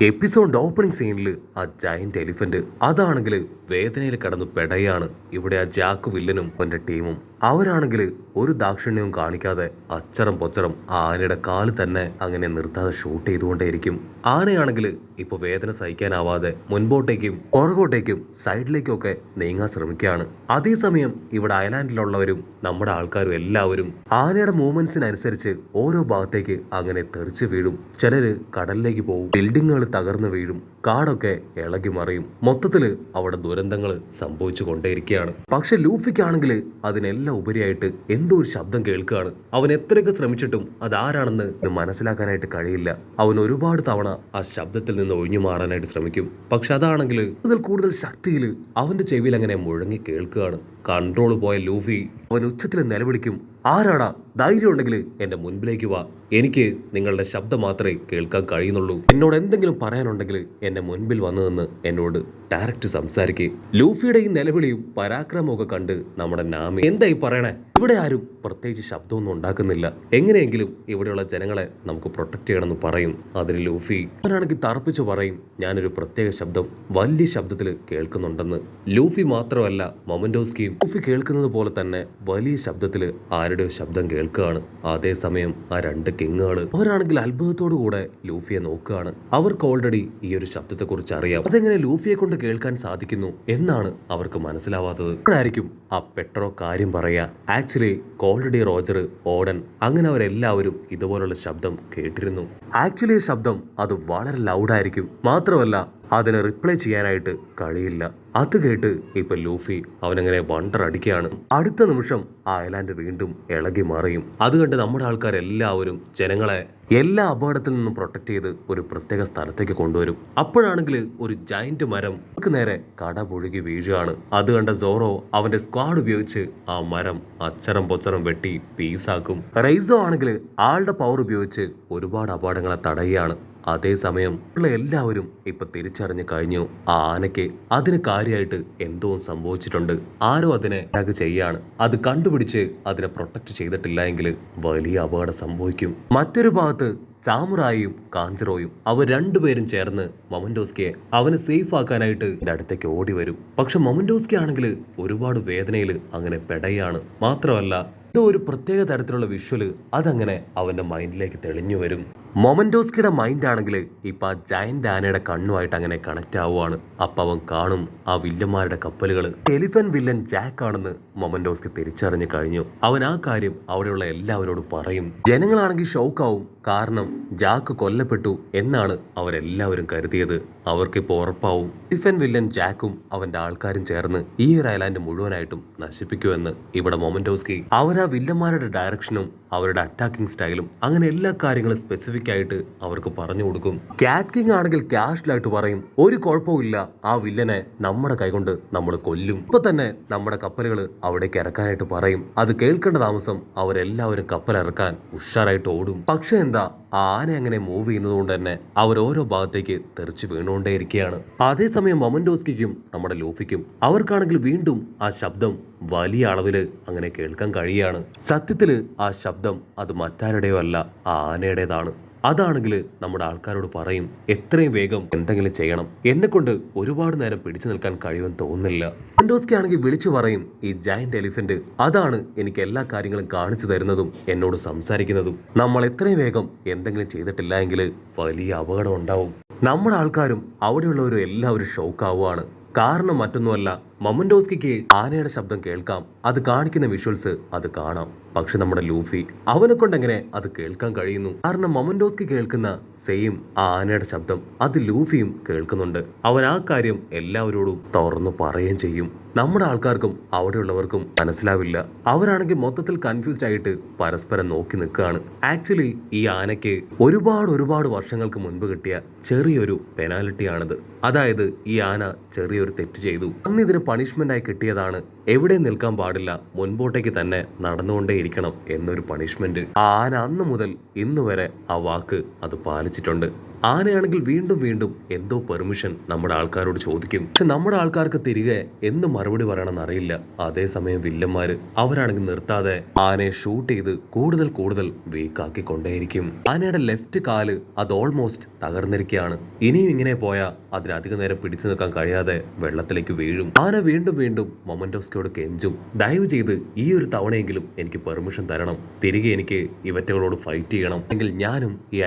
Episode opening സീനിൽ ആ giant elephant അതാണെങ്കിൽ വേദനയിൽ കടന്നു പെടയാണ്. ഇവിടെ ആ ജാക്ക് വില്ലനും അവന്റെ ടീമും അവരാണെങ്കിൽ ഒരു ദാക്ഷിണ്യവും കാണിക്കാതെ അച്ചറം പൊച്ചറം ആ ആനയുടെ കാല് തന്നെ അങ്ങനെ നിർത്താതെ ഷൂട്ട് ചെയ്തുകൊണ്ടേയിരിക്കും. ആനയാണെങ്കിൽ ഇപ്പൊ വേദന സഹിക്കാനാവാതെ മുൻപോട്ടേക്കും പുറകോട്ടേക്കും സൈഡിലേക്കും ഒക്കെ നീങ്ങാൻ ശ്രമിക്കുകയാണ്. അതേസമയം ഇവിടെ ഐലാൻഡിലുള്ളവരും നമ്മുടെ ആൾക്കാരും എല്ലാവരും ആനയുടെ മൂവ്മെന്റ്സിനനുസരിച്ച് ഓരോ ഭാഗത്തേക്ക് അങ്ങനെ തെറിച്ചു വീഴും. ചിലര് കടലിലേക്ക് പോകും, ബിൽഡിങ്ങുകൾ തകർന്നു വീഴും, കാടൊക്കെ ഇളകി മറിയും. മൊത്തത്തില് അവിടെ ദുരന്തങ്ങൾ സംഭവിച്ചു കൊണ്ടേയിരിക്കുകയാണ്. പക്ഷെ ലൂഫിക്കാണെങ്കിൽ അതിനെല്ലാം ഉപരിയായിട്ട് എന്തോ ഒരു ശബ്ദം കേൾക്കുകയാണ്. അവൻ എത്രയൊക്കെ ശ്രമിച്ചിട്ടും അതാരാണെന്ന് മനസ്സിലാക്കാനായിട്ട് കഴിയില്ല. അവൻ ഒരുപാട് തവണ ആ ശബ്ദത്തിൽ നിന്ന് ഒഴിഞ്ഞു മാറാനായിട്ട് ശ്രമിക്കും. പക്ഷെ അതാണെങ്കിൽ കൂടുതൽ ശക്തിയിൽ അവന്റെ ചെവിയിൽ അങ്ങനെ മുഴങ്ങി കേൾക്കുകയാണ്. കൺട്രോൾ പോയ ലൂഫി അവൻ ഉച്ചത്തിൽ നിലവിളിക്കും, ആരാടാ, ധൈര്യം ഉണ്ടെങ്കിൽ എന്റെ മുൻപിലേക്ക് വാ, എനിക്ക് നിങ്ങളുടെ ശബ്ദം മാത്രമേ കേൾക്കാൻ കഴിയുന്നുള്ളൂ, എന്നോട് എന്തെങ്കിലും പറയാനുണ്ടെങ്കിൽ എന്റെ മുൻപിൽ വന്നു നിന്ന് എന്നോട് ഡയറക്റ്റ് സംസാരിക്കേ. ലൂഫിയുടെ ഈ നിലവിളിയും പരാക്രമവും ഒക്കെ കണ്ട് നമ്മുടെ നാമി എന്തായി പറയണേ, ഇവിടെ ആരും പ്രത്യേകിച്ച് ശബ്ദമൊന്നും ഉണ്ടാക്കുന്നില്ല, എങ്ങനെയെങ്കിലും ഇവിടെയുള്ള ജനങ്ങളെ നമുക്ക് പ്രൊട്ടക്ട് ചെയ്യണമെന്ന് പറയും. അതിന് ലൂഫി അവനാണെങ്കിൽ തറപ്പിച്ചു പറയും, ഞാനൊരു പ്രത്യേക ശബ്ദം വലിയ ശബ്ദത്തിൽ കേൾക്കുന്നുണ്ടെന്ന്. ലൂഫി മാത്രമല്ല മൊമന്റോസ്കിയും ലൂഫി കേൾക്കുന്നത് പോലെ തന്നെ വലിയ ശബ്ദത്തിൽ ആരുടെയോ ശബ്ദം കേൾക്കുകയാണ്. അതേസമയം ആ രണ്ട് കിങ്ങുകള് അവരാണെങ്കിൽ അത്ഭുതത്തോടു കൂടെ ലൂഫിയെ നോക്കുകയാണ്. അവർക്ക് ഓൾറെഡി ഈ ഒരു ശബ്ദത്തെ കുറിച്ച് അറിയാം. അതെങ്ങനെ ലൂഫിയെ കൊണ്ട് കേൾക്കാൻ സാധിക്കുന്നു എന്നാണ് അവർക്ക് മനസ്സിലാവാത്തത്. അപ്പോഴായിരിക്കും ആ പെട്രോ കാര്യം പറയാ. ആക്ച്വലി കോൾറെഡി റോജർ, ഓഡൻ അങ്ങനെ അവരെല്ലാവരും ഇതുപോലുള്ള ശബ്ദം കേട്ടിരുന്നു. ആക്ച്വലി ഈ ശബ്ദം അത് വളരെ ലൗഡായിരിക്കും, മാത്രമല്ല അതിന് റിപ്ലൈ ചെയ്യാനായിട്ട് കഴിയില്ല. അത് കേട്ട് ഇപ്പൊ ലൂഫി അവനങ്ങനെ വണ്ടർ അടിക്കുകയാണ്. അടുത്ത നിമിഷം ആ ഐലാൻഡ് വീണ്ടും ഇളകി മറിയും. അത് കണ്ട് നമ്മുടെ ആൾക്കാരെല്ലാവരും ജനങ്ങളെ എല്ലാ അപകടത്തിൽ നിന്നും പ്രൊട്ടക്ട് ചെയ്ത് ഒരു പ്രത്യേക സ്ഥലത്തേക്ക് കൊണ്ടുവരും. അപ്പോഴാണെങ്കിൽ ഒരു ജയന്റ് മരം നേരെ കട പൊഴുകി വീഴുകയാണ്. അത് കണ്ട സോറോ അവന്റെ സ്ക്വാഡ് ഉപയോഗിച്ച് ആ മരം അച്ചറം പൊച്ചറം വെട്ടി പീസാക്കും. റൈസോ ആണെങ്കിൽ ആളുടെ പവർ ഉപയോഗിച്ച് ഒരുപാട് അപകടങ്ങളെ തടയുകയാണ്. അതേസമയം ഉള്ള എല്ലാവരും ഇപ്പൊ തിരിച്ചറിഞ്ഞു കഴിഞ്ഞു, ആ ആനയ്ക്ക് അതിന് കാര്യമായിട്ട് എന്തോ സംഭവിച്ചിട്ടുണ്ട്. ആരോ അതിനെ അറ്റാക്ക് ചെയ്യാണ്. അത് കണ്ടുപിടിച്ച് അതിനെ പ്രൊട്ടക്ട് ചെയ്തിട്ടില്ല എങ്കിൽ വലിയ അപകടം സംഭവിക്കും. മറ്റൊരു ഭാഗത്ത് സാമുറായിയും കാഞ്ചറോയും അവർ രണ്ടുപേരും ചേർന്ന് മൊമന്റോസ്കിയെ അവന് സേഫ് ആക്കാനായിട്ട് അടുത്തേക്ക് ഓടി വരും. പക്ഷെ മൊമന്റോസ്കി ആണെങ്കിൽ ഒരുപാട് വേദനയിൽ അങ്ങനെ പെടയാണ്. മാത്രമല്ല ഇത് ഒരു പ്രത്യേക തരത്തിലുള്ള വിഷ്വല് അതങ്ങനെ അവന്റെ മൈൻഡിലേക്ക് തെളിഞ്ഞു വരും. മൊമന്റോസ്കിയുടെ മൈൻഡ് ആണെങ്കിൽ ഇപ്പൊ ആ ജയന്റ് ആനയുടെ കണ്ണുമായിട്ട് അങ്ങനെ കണക്ട് ആവുകയാണ്. അപ്പൊ അവൻ കാണും ആ വില്ലന്മാരുടെ കപ്പലുകൾ എലിഫന്റ് വില്ലൻ ജാക്ക് ആണെന്ന് മൊമന്റോസ്കി തിരിച്ചറിഞ്ഞു കഴിഞ്ഞു. അവൻ ആ കാര്യം അവിടെയുള്ള എല്ലാവരോടും പറയും. ജനങ്ങളാണെങ്കിൽ ഷോക്കാവും, കാരണം ജാക്ക് കൊല്ലപ്പെട്ടു എന്നാണ് അവരെല്ലാവരും കരുതിയത്. അവർക്കിപ്പോ ഉറപ്പാവും എലിഫന്റ് വില്ലൻ ജാക്കും അവന്റെ ആൾക്കാരും ചേർന്ന് ഈ ഒരു ഐലാൻഡ് മുഴുവനായിട്ടും നശിപ്പിക്കുമെന്ന്. ഇവിടെ മൊമന്റോസ്കി അവരാ വില്ലന്മാരുടെ ഡയറക്ഷനും അവരുടെ അറ്റാക്കിംഗ് സ്റ്റൈലും അങ്ങനെ എല്ലാ കാര്യങ്ങളും സ്പെസിഫിക് ആയിട്ട് അവർക്ക് പറഞ്ഞു കൊടുക്കും. കാറ്റ് കിങ് ആണെങ്കിൽ കാഷ്വലായിട്ട് പറയും, ഒരു കുഴപ്പമില്ല, ആ വില്ലനെ നമ്മുടെ കൈകൊണ്ട് നമ്മൾ കൊല്ലും, ഇപ്പൊ തന്നെ നമ്മുടെ കപ്പലുകൾ അവിടേക്ക് ഇറക്കാനായിട്ട് പറയും. അത് കേൾക്കേണ്ട താമസം അവരെല്ലാവരും കപ്പലിറക്കാൻ ഉഷാറായിട്ട് ഓടും. പക്ഷെ എന്താ, ആ ആന അങ്ങനെ മൂവ് ചെയ്യുന്നത് കൊണ്ട് തന്നെ അവർ ഓരോ ഭാഗത്തേക്ക് തെറിച്ച് വീണുകൊണ്ടേയിരിക്കുകയാണ്. അതേസമയം മൊമന്റോസ്കിക്കും നമ്മുടെ ലൂഫിക്കും അവർക്കാണെങ്കിൽ വീണ്ടും ആ ശബ്ദം വലിയ അളവില് അങ്ങനെ കേൾക്കാൻ കഴിയാണ്. സത്യത്തില് ആ ശബ്ദം അത് മറ്റാരുടെയോ അല്ല, ആ ആനയുടേതാണ്. അതാണെങ്കിൽ നമ്മുടെ ആൾക്കാരോട് പറയും, എത്രയും വേഗം എന്തെങ്കിലും ചെയ്യണം, എന്നെ കൊണ്ട് ഒരുപാട് നേരം പിടിച്ചു നിൽക്കാൻ കഴിയുമെന്ന് തോന്നുന്നില്ല. മൊമന്റോസ്കി ആണെങ്കിൽ വിളിച്ചു പറയും, ഈ ജയന്റ് എലിഫന്റ് അതാണ് എനിക്ക് എല്ലാ കാര്യങ്ങളും കാണിച്ചു തരുന്നതും എന്നോട് സംസാരിക്കുന്നതും. നമ്മൾ എത്രയും വേഗം എന്തെങ്കിലും ചെയ്തിട്ടില്ല എങ്കിൽ വലിയ അപകടം ഉണ്ടാവും. നമ്മുടെ ആൾക്കാരും അവിടെയുള്ളവരും എല്ലാവരും ഷോക്കാവുകയാണ്. കാരണം മറ്റൊന്നുമല്ല, മൊമന്റോസ്കിക്ക് ആനയുടെ ശബ്ദം കേൾക്കാം, അത് കാണിക്കുന്ന വിഷ്വൽസ് അത് കാണാം. പക്ഷെ നമ്മുടെ ലൂഫി അവനെ കൊണ്ടെങ്ങനെ അത് കേൾക്കാൻ കഴിയുന്നു? കാരണം മൊമന്റോസ്കി കേൾക്കുന്ന സെയിം ആ ആനയുടെ ശബ്ദം അത് ലൂഫിയും കേൾക്കുന്നുണ്ട്. അവൻ ആ കാര്യം എല്ലാവരോടും തുറന്നു പറയുകയും ചെയ്യും. നമ്മുടെ ആൾക്കാർക്കും അവിടെയുള്ളവർക്കും മനസ്സിലാവില്ല. അവരാണെങ്കിൽ മൊത്തത്തിൽ കൺഫ്യൂസ്ഡ് ആയിട്ട് പരസ്പരം നോക്കി നിൽക്കുകയാണ്. ആക്ച്വലി ഈ ആനയ്ക്ക് ഒരുപാട് വർഷങ്ങൾക്ക് മുൻപ് കിട്ടിയ ചെറിയൊരു പെനാൽറ്റിയാണിത്. അതായത് ഈ ആന ചെറിയൊരു തെറ്റ് ചെയ്തു, അന്ന് ഇതിന് പണിഷ്മെന്റ് ആയി കിട്ടിയതാണ്. എവിടെ നിൽക്കാൻ പാടില്ല, മുൻപോട്ടേക്ക് തന്നെ നടന്നുകൊണ്ടേയിരിക്കണം എന്നൊരു പണിഷ്മെന്റ്. ആ ആന അന്ന് മുതൽ ഇന്ന് വരെ ആ വാക്ക് അത് പാലിച്ചിട്ടുണ്ട്. ആനയാണെങ്കിൽ വീണ്ടും വീണ്ടും എന്തോ പെർമിഷൻ നമ്മുടെ ആൾക്കാരോട് ചോദിക്കും. പക്ഷെ നമ്മുടെ ആൾക്കാർക്ക് തിരികെ എന്ത് മറുപടി പറയണമെന്ന് അറിയില്ല. അതേസമയം വില്ലന്മാര് അവരാണെങ്കിൽ നിർത്താതെ ആനയെ ഷൂട്ട് ചെയ്ത് കൂടുതൽ കൂടുതൽ വീക്കാക്കി കൊണ്ടേയിരിക്കും. ആനയുടെ ലെഫ്റ്റ് കാല് അത് ഓൾമോസ്റ്റ് തകർന്നിരിക്കുകയാണ്. ഇനിയും ഇങ്ങനെ പോയാൽ അതിനധികം നേരം പിടിച്ചു നിൽക്കാൻ കഴിയാതെ വെള്ളത്തിലേക്ക് വീഴും. ആന വീണ്ടും വീണ്ടും മൊമന്റോസ്കിയോട് കെഞ്ചും, ദയവ് ചെയ്ത് ഈ ഒരു തവണയെങ്കിലും എനിക്ക് പെർമിഷൻ തരണം. തിരികെ എനിക്ക് ഇവറ്റകളോട് ഫൈറ്റ് ചെയ്യണം. എങ്കിൽ ഞാനും ഈ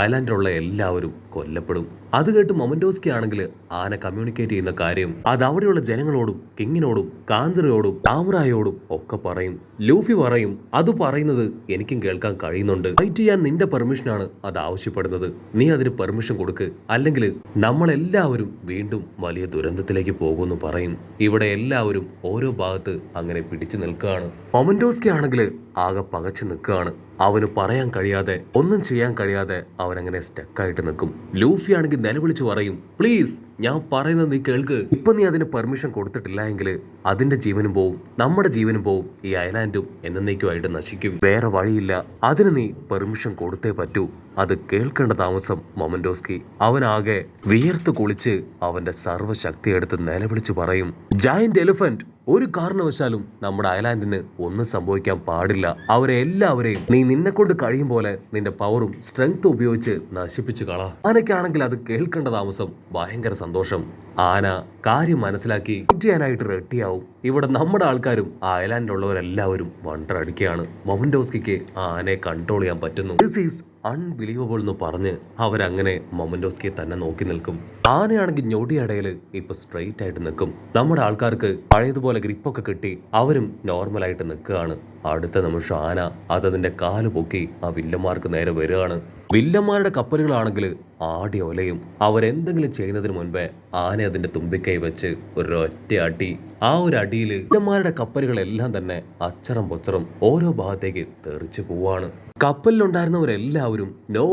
ഐലാൻഡിലുള്ള എല്ലാവരും കൊല്ലപ്പെടും. അത് കേട്ട് മൊമന്റോസ്കി ആണെങ്കിൽ ആന കമ്മ്യൂണിക്കേറ്റ് ചെയ്യുന്ന കാര്യം അത് അവിടെയുള്ള ജനങ്ങളോടും കിങ്ങിനോടും കാഞ്ചറയോടും സാമുറായോടും ഒക്കെ പറയും. ലൂഫി പറയും, അത് പറയുന്നത് എനിക്കും കേൾക്കാൻ കഴിയുന്നുണ്ട്. ഫൈറ്റ് ചെയ്യാൻ നിന്റെ പെർമിഷനാണ് അത് ആവശ്യപ്പെടുന്നത്. നീ അതിന് പെർമിഷൻ കൊടുക്ക്, അല്ലെങ്കിൽ നമ്മളെല്ലാവരും വീണ്ടും വലിയ ദുരന്തത്തിലേക്ക് പോകുമെന്ന് പറയും. ഇവിടെ എല്ലാവരും ഓരോ ഭാഗത്ത് അങ്ങനെ പിടിച്ചു നിൽക്കുകയാണ്. മൊമന്റോസ്കി ആണെങ്കിൽ ആകെ പകച്ചു നിൽക്കുകയാണ്. അവന് പറയാൻ കഴിയാതെ ഒന്നും ചെയ്യാൻ കഴിയാതെ അവനങ്ങനെ സ്റ്റക്കായിട്ട് നിൽക്കും. ലൂഫി ആണെങ്കിൽ നിലവിളിച്ചു പറയും, പ്ലീസ് ഞാൻ പറയുന്നത് നീ കേൾക്ക്. ഇപ്പൊ നീ അതിന് പെർമിഷൻ കൊടുത്തിട്ടില്ല എങ്കിൽ അതിന്റെ ജീവനും പോവും, നമ്മുടെ ജീവനും പോവും, ഈ ഐലാൻഡും എന്നേക്കുമായിട്ട് നശിക്കും. വേറെ വഴിയില്ല, അതിന് നീ പെർമിഷൻ കൊടുത്തേ പറ്റൂ. അത് കേൾക്കേണ്ട താമസം മൊമന്റോസ്കി അവനാകെ വിയർത്ത് കുളിച്ച് അവന്റെ സർവ്വശക്തി എടുത്ത് നിലവിളിച്ചു പറയും, ജയന്റ് എലിഫന്റ്, ഒരു കാരണവശാലും നമ്മുടെ ഐലാൻഡിന് ഒന്നും സംഭവിക്കാൻ പാടില്ല. അവരെ എല്ലാവരെയും നീ നിന്നെ കൊണ്ട് കഴിയും പോലെ നിന്റെ പവറും സ്ട്രെങ്ത്തും ഉപയോഗിച്ച് നശിപ്പിച്ചു കള. ആനയ്ക്കാണെങ്കിൽ അത് കേൾക്കേണ്ട താമസം ഭയങ്കര സന്തോഷം. ആന കാര്യം മനസ്സിലാക്കി ചെയ്യാനായിട്ട് റെഡിയാവും. ഇവിടെ നമ്മുടെ ആൾക്കാരും ആ ഐലാൻഡിലുള്ളവരെല്ലാവരും വണ്ടറടിക്കുകയാണ്. മൊമന്റോസ്കിക്ക് ആനയെ കൺട്രോൾ ചെയ്യാൻ പറ്റുന്നു. ദിസ് ഈസ് അൺബിലീവബിൾ എന്ന് പറഞ്ഞ് അവരങ്ങനെ മൊമന്റോസ്കിയെ തന്നെ നോക്കി നിൽക്കും. ആനയാണെങ്കിൽ ഞൊടിയടയില് ഇപ്പൊ സ്ട്രെയിറ്റ് ആയിട്ട് നിൽക്കും. നമ്മുടെ ആൾക്കാർക്ക് പഴയതുപോലെ ഗ്രിപ്പൊക്കെ കിട്ടി അവരും നോർമലായിട്ട് നിൽക്കുകയാണ്. അടുത്ത നിമിഷം ആന അതതിന്റെ കാല് പൊക്കി ആ വില്ലന്മാർക്ക് നേരെ വരികയാണ്. വില്ലന്മാരുടെ കപ്പലുകളാണെങ്കിൽ ആടി ഒലയും. അവരെന്തെങ്കിലും ചെയ്യുന്നതിന് മുൻപേ ആന അതിന്റെ തുമ്പിക്കൈ വെച്ച് ഒരൊറ്റ അടി. ആ ഒരു അടിയിൽ വില്ലന്മാരുടെ കപ്പലുകളെല്ലാം തന്നെ അച്ചറം പൊച്ചറം ഓരോ ഭാഗത്തേക്ക് തെറിച്ചു പോവാണ്. കപ്പലിലുണ്ടായിരുന്നവരെല്ലാവരും നോ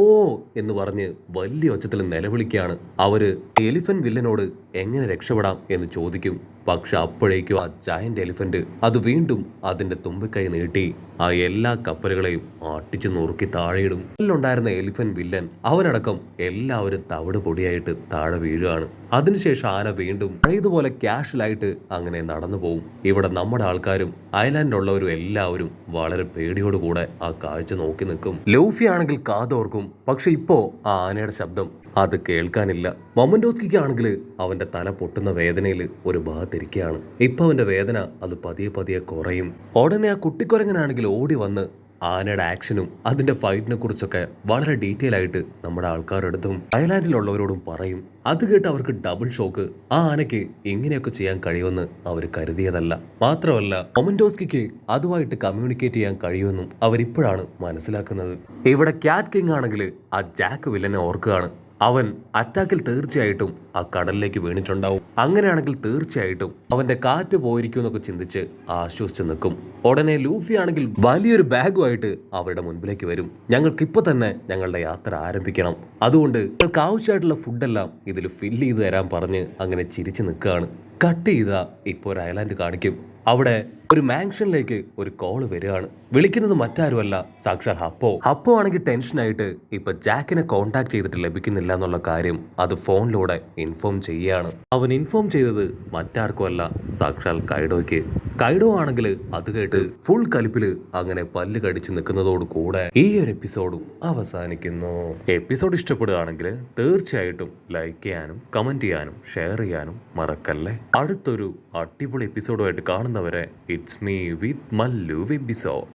എന്ന് പറഞ്ഞ് വലിയ ഒച്ചത്തിൽ നിലവിളിക്കുകയാണ്. അവര് എലിഫന്റ് വില്ലനോട് എങ്ങനെ രക്ഷപ്പെടാം എന്ന് ചോദിക്കും. പക്ഷെ അപ്പോഴേക്കും ആ ജയന്റ് എലിഫന്റ് അത് വീണ്ടും അതിന്റെ തുമ്പിക്കൈ നീട്ടി ആ എല്ലാ കപ്പലുകളെയും അട്ടിച്ചു നുറുക്കി താഴെയിടും. കപ്പലിലുണ്ടായിരുന്ന എലിഫന്റ് വില്ലൻ അവനടക്കം എല്ലാവരും തവിട് പൊടിയായിട്ട് താഴെ വീഴുകയാണ്. അതിനുശേഷം ആന വീണ്ടും പഴയതുപോലെ ക്യാഷ്വലായിട്ട് അങ്ങനെ നടന്നു പോകും. ഇവിടെ നമ്മുടെ ആൾക്കാരും ഐലാൻഡിലുള്ളവരും എല്ലാവരും വളരെ പേടിയോടുകൂടെ ആ കാഴ്ച നോക്കി നിൽക്കും. ലൂഫി ആണെങ്കിൽ കാതോർക്കും. പക്ഷെ ഇപ്പോ ആ ആനയുടെ ശബ്ദം അത് കേൾക്കാനില്ല. മൊമന്റോസ്കിക്ക് ആണെങ്കിൽ അവന്റെ തല പൊട്ടുന്ന വേദനയിൽ ഒരു ഭാഗത്തിരിക്കുകയാണ്. ഇപ്പൊ അവന്റെ വേദന അത് പതിയെ പതിയെ കുറയും. ഉടനെ ആ കുട്ടിക്കുരങ്ങനാണെങ്കിൽ ഓടി വന്ന് ആനയുടെ ആക്ഷനും അതിന്റെ ഫൈറ്റിനെ കുറിച്ചൊക്കെ വളരെ ഡീറ്റെയിൽ ആയിട്ട് നമ്മുടെ ആൾക്കാരെടുത്തും ഐലാൻഡിലുള്ളവരോടും പറയും. അത് കേട്ട് അവർക്ക് ഡബിൾ ഷോക്ക്. ആ ആനയ്ക്ക് ഇങ്ങനെയൊക്കെ ചെയ്യാൻ കഴിയുമെന്ന് അവർ കരുതിയതല്ല. മാത്രമല്ല മൊമന്റോസ്കിക്ക് അതുമായിട്ട് കമ്മ്യൂണിക്കേറ്റ് ചെയ്യാൻ കഴിയുമെന്നും അവരിപ്പോഴാണ് മനസ്സിലാക്കുന്നത്. ഇവിടെ ക്യാറ്റ് കിങ് ആണെങ്കിൽ ആ ജാക്ക് വില്ലനെ ഓർക്കുകയാണ്. അവൻ അറ്റാക്കിൽ തീർച്ചയായിട്ടും ആ കടലിലേക്ക് വീണിട്ടുണ്ടാവും. അങ്ങനെയാണെങ്കിൽ തീർച്ചയായിട്ടും അവന്റെ കാറ്റ് പോയിരിക്കും എന്നൊക്കെ ചിന്തിച്ച് ആശ്വസിച്ച് നിൽക്കും. ഉടനെ ലൂഫി ആണെങ്കിൽ വലിയൊരു ബാഗുമായിട്ട് അവരുടെ മുൻപിലേക്ക് വരും. ഞങ്ങൾക്കിപ്പോ തന്നെ ഞങ്ങളുടെ യാത്ര ആരംഭിക്കണം, അതുകൊണ്ട് ഞങ്ങൾക്ക് ആവശ്യമായിട്ടുള്ള ഫുഡെല്ലാം ഇതിൽ ഫില്ല് ചെയ്ത് തരാൻ പറഞ്ഞ് അങ്ങനെ ചിരിച്ചു നിൽക്കുകയാണ്. കട്ട് ചെയ്താ ഇപ്പോൾ ഒരു ഐലാൻഡ് കാണിക്കും. അവിടെ ഒരു മാൻഷനിലേക്ക് ഒരു കോള് വരികയാണ്. വിളിക്കുന്നത് മറ്റാരുമല്ല, സാക്ഷാൽ ഹപ്പോ ആണെങ്കിൽ ടെൻഷനായിട്ട് ഇപ്പൊ ജാക്കിനെ കോണ്ടാക്ട് ചെയ്തിട്ട് ലഭിക്കുന്നില്ല എന്നുള്ള കാര്യം അത് ഫോണിലൂടെ ഇൻഫോം ചെയ്യുകയാണ്. അവൻ ഇൻഫോം ചെയ്തത് മറ്റാർക്കുമല്ല, സാക്ഷാൽ കൈഡോയ്ക്ക്. കൈഡോ ആണെങ്കിൽ അത് കേട്ട് ഫുൾ കലിപ്പില് അങ്ങനെ പല്ല് കടിച്ച് നിൽക്കുന്നതോട് കൂടെ ഈ ഒരു എപ്പിസോഡും അവസാനിക്കുന്നു. എപ്പിസോഡ് ഇഷ്ടപ്പെടുകയാണെങ്കിൽ തീർച്ചയായിട്ടും ലൈക്ക് ചെയ്യാനും കമന്റ് ചെയ്യാനും ഷെയർ ചെയ്യാനും മറക്കല്ലേ. അടുത്തൊരു അടിപൊളി എപ്പിസോഡുമായിട്ട് കാണുന്നവരെ ഇറ്റ്സ് മീ വിത്ത് മല്ലു വെബിസോഡ്.